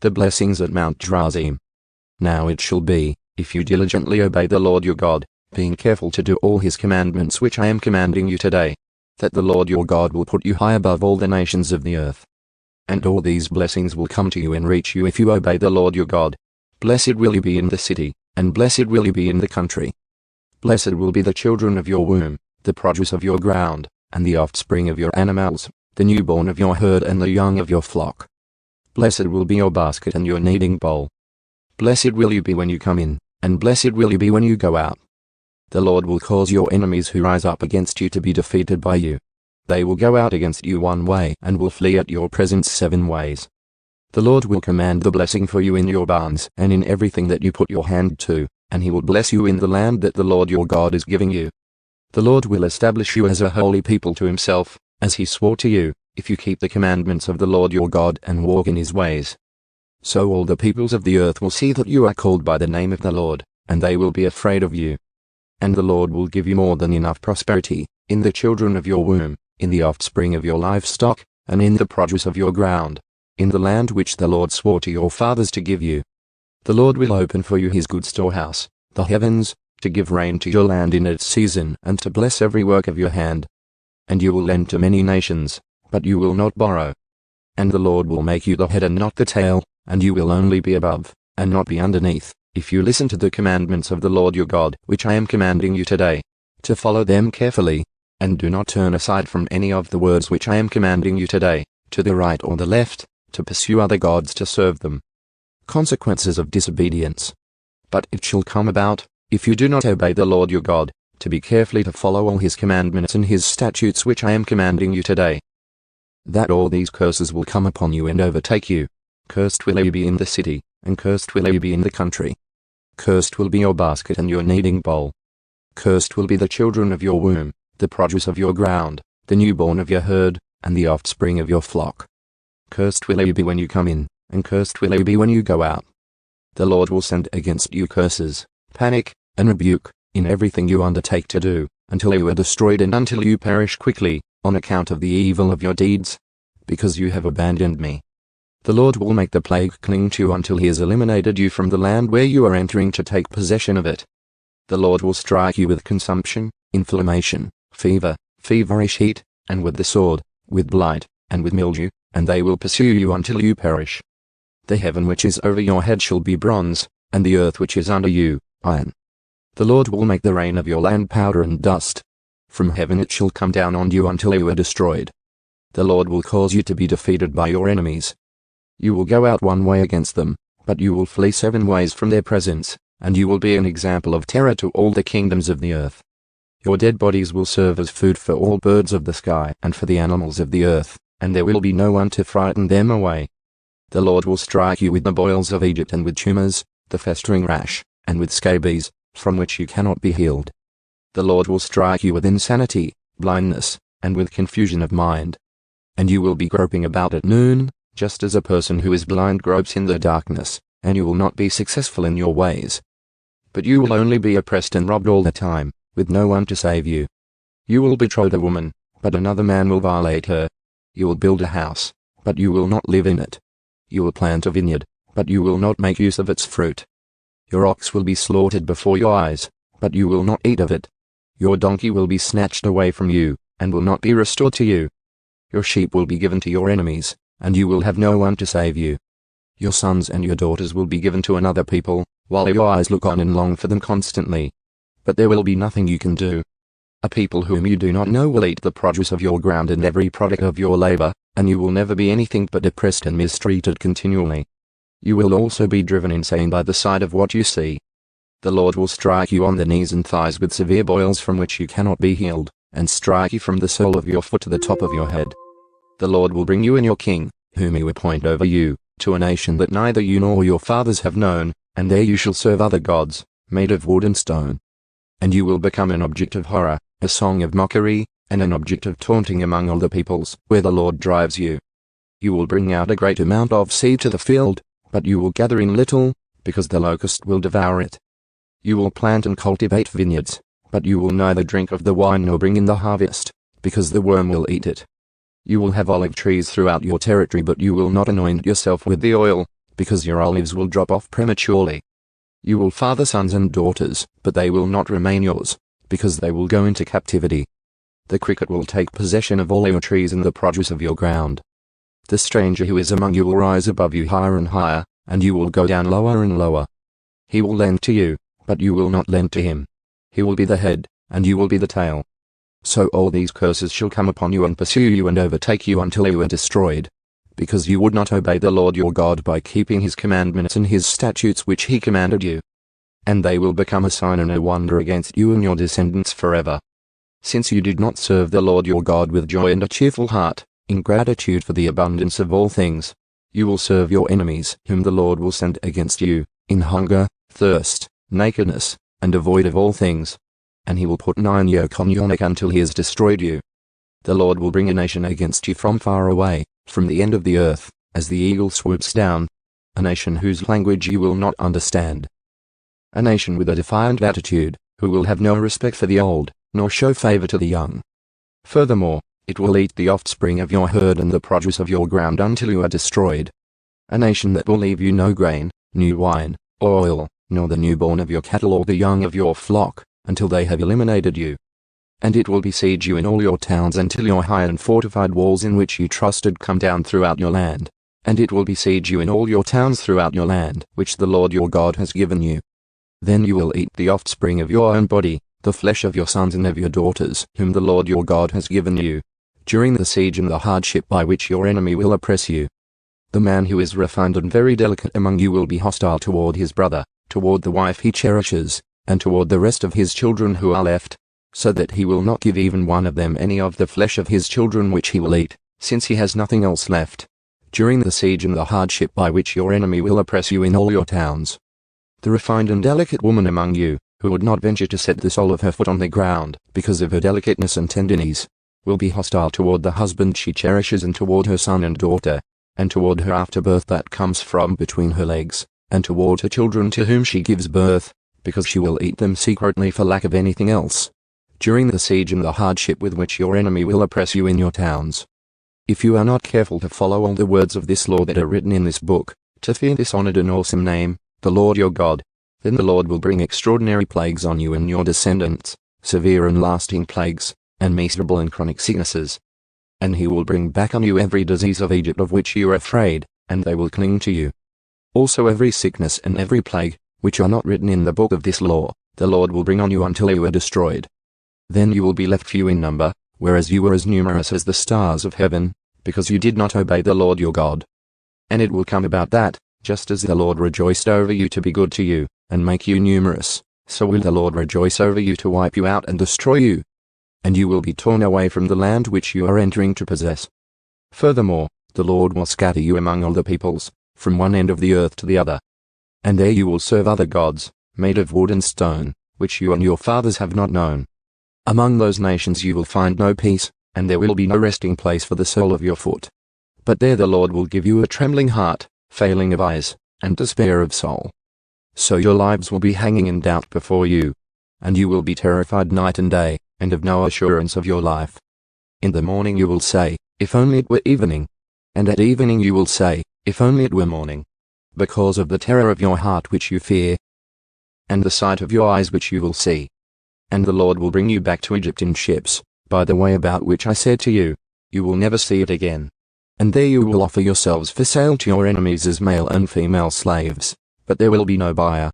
the blessings at Mount Gerizim. Now it shall be, if you diligently obey the Lord your God, being careful to do all his commandments which I am commanding you today, that the Lord your God will put you high above all the nations of the earth. And all these blessings will come to you and reach you if you obey the Lord your God. Blessed will you be in the city, and blessed will you be in the country. Blessed will be the children of your womb, the produce of your ground, and the offspring of your animals, the newborn of your herd and the young of your flock. Blessed will be your basket and your kneading bowl. Blessed will you be when you come in, and blessed will you be when you go out. The Lord will cause your enemies who rise up against you to be defeated by you. They will go out against you one way and will flee at your presence 7 ways. The Lord will command the blessing for you in your barns and in everything that you put your hand to, and he will bless you in the land that the Lord your God is giving you. The Lord will establish you as a holy people to himself, as he swore to you, if you keep the commandments of the Lord your God and walk in his ways. So all the peoples of the earth will see that you are called by the name of the Lord, and they will be afraid of you. And the Lord will give you more than enough prosperity, in the children of your womb, in the offspring of your livestock, and in the produce of your ground, in the land which the Lord swore to your fathers to give you. The Lord will open for you his good storehouse, the heavens, to give rain to your land in its season and to bless every work of your hand. And you will lend to many nations, but you will not borrow. And the Lord will make you the head and not the tail, and you will only be above, and not be underneath, if you listen to the commandments of the Lord your God which I am commanding you today, to follow them carefully, and do not turn aside from any of the words which I am commanding you today, to the right or the left, to pursue other gods to serve them. Consequences of disobedience. But it shall come about, if you do not obey the Lord your God, to be carefully to follow all his commandments and his statutes which I am commanding you today, that all these curses will come upon you and overtake you. Cursed will you be in the city, and cursed will you be in the country. Cursed will be your basket and your kneading bowl. Cursed will be the children of your womb, the produce of your ground, the newborn of your herd, and the offspring of your flock. Cursed will you be when you come in, and cursed will you be when you go out. The Lord will send against you curses, panic, and rebuke, in everything you undertake to do, until you are destroyed and until you perish quickly, on account of the evil of your deeds, because you have abandoned me. The Lord will make the plague cling to you until he has eliminated you from the land where you are entering to take possession of it. The Lord will strike you with consumption, inflammation, fever, feverish heat, and with the sword, with blight, and with mildew, and they will pursue you until you perish. The heaven which is over your head shall be bronze, and the earth which is under you, iron. The Lord will make the rain of your land powder and dust. From heaven it shall come down on you until you are destroyed. The Lord will cause you to be defeated by your enemies. You will go out one way against them, but you will flee 7 ways from their presence, and you will be an example of terror to all the kingdoms of the earth. Your dead bodies will serve as food for all birds of the sky and for the animals of the earth, and there will be no one to frighten them away. The Lord will strike you with the boils of Egypt and with tumors, the festering rash, and with scabies, from which you cannot be healed. The Lord will strike you with insanity, blindness, and with confusion of mind. And you will be groping about at noon, just as a person who is blind gropes in the darkness, and you will not be successful in your ways. But you will only be oppressed and robbed all the time, with no one to save you. You will betroth a woman, but another man will violate her. You will build a house, but you will not live in it. You will plant a vineyard, but you will not make use of its fruit. Your ox will be slaughtered before your eyes, but you will not eat of it. Your donkey will be snatched away from you, and will not be restored to you. Your sheep will be given to your enemies, and you will have no one to save you. Your sons and your daughters will be given to another people, while your eyes look on and long for them constantly. But there will be nothing you can do. A people whom you do not know will eat the produce of your ground and every product of your labor, and you will never be anything but oppressed and mistreated continually. You will also be driven insane by the sight of what you see. The Lord will strike you on the knees and thighs with severe boils from which you cannot be healed, and strike you from the sole of your foot to the top of your head. The Lord will bring you and your king, whom he will appoint over you, to a nation that neither you nor your fathers have known, and there you shall serve other gods, made of wood and stone. And you will become an object of horror, a song of mockery, and an object of taunting among all the peoples, where the Lord drives you. You will bring out a great amount of seed to the field, but you will gather in little, because the locust will devour it. You will plant and cultivate vineyards, but you will neither drink of the wine nor bring in the harvest, because the worm will eat it. You will have olive trees throughout your territory, but you will not anoint yourself with the oil, because your olives will drop off prematurely. You will father sons and daughters, but they will not remain yours, because they will go into captivity. The cricket will take possession of all your trees and the produce of your ground. The stranger who is among you will rise above you higher and higher, and you will go down lower and lower. He will lend to you, but you will not lend to him. He will be the head, and you will be the tail. So all these curses shall come upon you and pursue you and overtake you until you are destroyed, because you would not obey the Lord your God by keeping his commandments and his statutes which he commanded you. And they will become a sign and a wonder against you and your descendants forever. Since you did not serve the Lord your God with joy and a cheerful heart, in gratitude for the abundance of all things, you will serve your enemies whom the Lord will send against you, in hunger, thirst, nakedness, and devoid of all things. And he will put an iron yoke on your neck until he has destroyed you. The Lord will bring a nation against you from far away, from the end of the earth, as the eagle swoops down. A nation whose language you will not understand. A nation with a defiant attitude, who will have no respect for the old, nor show favor to the young. Furthermore, it will eat the offspring of your herd and the produce of your ground until you are destroyed. A nation that will leave you no grain, new wine, or oil, nor the newborn of your cattle or the young of your flock, until they have eliminated you. And it will besiege you in all your towns until your high and fortified walls in which you trusted come down throughout your land. And it will besiege you in all your towns throughout your land, which the Lord your God has given you. Then you will eat the offspring of your own body, the flesh of your sons and of your daughters, whom the Lord your God has given you, during the siege and the hardship by which your enemy will oppress you. The man who is refined and very delicate among you will be hostile toward his brother, toward the wife he cherishes, and toward the rest of his children who are left, so that he will not give even one of them any of the flesh of his children which he will eat, since he has nothing else left, during the siege and the hardship by which your enemy will oppress you in all your towns. The refined and delicate woman among you, who would not venture to set the sole of her foot on the ground, because of her delicateness and tenderness, will be hostile toward the husband she cherishes and toward her son and daughter, and toward her afterbirth that comes from between her legs, and toward her children to whom she gives birth, because she will eat them secretly for lack of anything else, during the siege and the hardship with which your enemy will oppress you in your towns. If you are not careful to follow all the words of this law that are written in this book, to fear this honored and awesome name, the Lord your God, then the Lord will bring extraordinary plagues on you and your descendants, severe and lasting plagues, and miserable and chronic sicknesses. And he will bring back on you every disease of Egypt of which you are afraid, and they will cling to you. Also every sickness and every plague, which are not written in the book of this law, the Lord will bring on you until you are destroyed. Then you will be left few in number, whereas you were as numerous as the stars of heaven, because you did not obey the Lord your God. And it will come about that, just as the Lord rejoiced over you to be good to you, and make you numerous, so will the Lord rejoice over you to wipe you out and destroy you. And you will be torn away from the land which you are entering to possess. Furthermore, the Lord will scatter you among all the peoples, from one end of the earth to the other. And there you will serve other gods, made of wood and stone, which you and your fathers have not known. Among those nations you will find no peace, and there will be no resting place for the sole of your foot. But there the Lord will give you a trembling heart, failing of eyes, and despair of soul. So your lives will be hanging in doubt before you, and you will be terrified night and day, and have no assurance of your life. In the morning you will say, if only it were evening. And at evening you will say, if only it were morning. Because of the terror of your heart which you fear, and the sight of your eyes which you will see. And the Lord will bring you back to Egypt in ships, by the way about which I said to you, you will never see it again. And there you will offer yourselves for sale to your enemies as male and female slaves, but there will be no buyer.